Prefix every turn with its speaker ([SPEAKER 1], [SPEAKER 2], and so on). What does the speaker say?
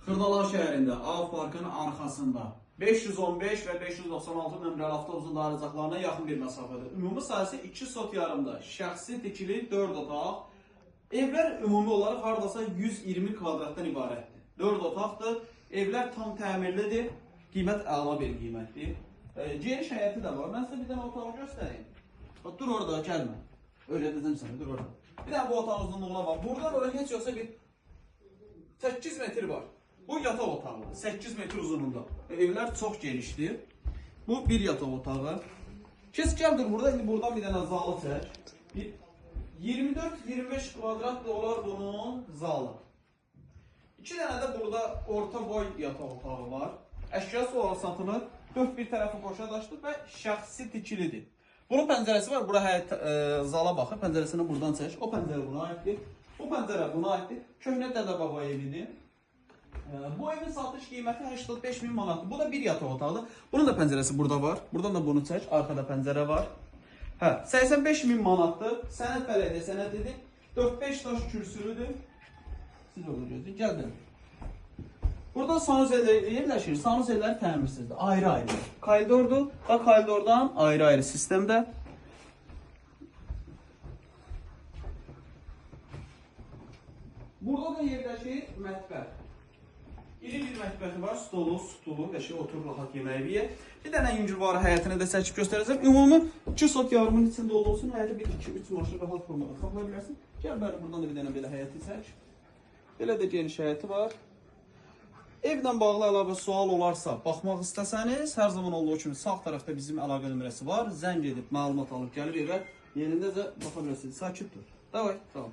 [SPEAKER 1] Xırdalar şəhərində A parkın arxasında 515 və 596 nömrəli avtobusun dairəcəklərinə yaxın bir məsafədə. Ümumi sayısı 2 sot yarımda, şəxsi tikili 4 otaq. Evlər ümumi olaraq hardasa 120 kvadratdan ibarətdir. 4 otaqdır. Evlər tam təmirlidir. Qiymət əla bir qiymətdir. Geniş həyəti də var. Mən sizə bir dənə otağı göstəreyim. Bax, dur orada, gəlmə. Öyle dedim sənə, dur orada. Bir dənə bu otağın uzunluğuna bax. Buradan oraya heç yoxsa bir 8 metr var. Bu yataq otağı, 8 metr uzunluğunda. Evlər çox genişdir. Bu bir yataq otağı. Kes gəldir burada, indi buradan bir dənə zalı çək. 24-25 kvadrat da olar bunun zalı. 2 dənə də burada orta boy yataq otağı var. Əşyası olaraq satılır. 4 bir tərəfi boşa daşdır və şəxsi tikilidir. Bunun pəncərəsi var. Bura həyət zala baxır. Pəncərəsini buradan çək. O pəncərə buna aiddir. Bu pəncərə buna aiddir. Köhnə Dədə Baba evidir. Bu evin satış qiyməti 85 min manatdır. Bu da bir yataq otağıdır. Bunun da pəncərəsi burada var. Buradan da bunu çək. Arkada pəncərə var. 85 min manatdır. Sənəd bələdiyyə sənədidir. 4-5 daş kürsülüdür. Siz orada gözləyin. Gəldim. Burada sanuzellər yerləşir. Sanuzellər təmirsizdir. Ayrı-ayrı. Koridordur. Və koridordan ayrı-ayrı sistemdə. Burada da yerləşir mətbəx. İri bir mətbəxi var. Stolu, stulu və oturur rahat yeməyi yer. Bir dənə yüngülvarı həyətini də çəkib göstərəcəm. Ümumi 2 sot yarımın içində olsun. Həyətə 1-2-3 maşın rahat formada saxlaya bilərsin. Gəl bəri buradan da bir dənə belə həyəti çək. Belə də geniş həyəti var. Evlə bağlı əlavə sual olarsa, baxmaq istəsəniz, hər zaman olduğu kimi sağ tərəfdə bizim əlaqə nömrəsi var. Zəng edib məlumat alıb gəlib evə yerindəcə baxa bilərsiniz. Sakit dur. Davay, tamam.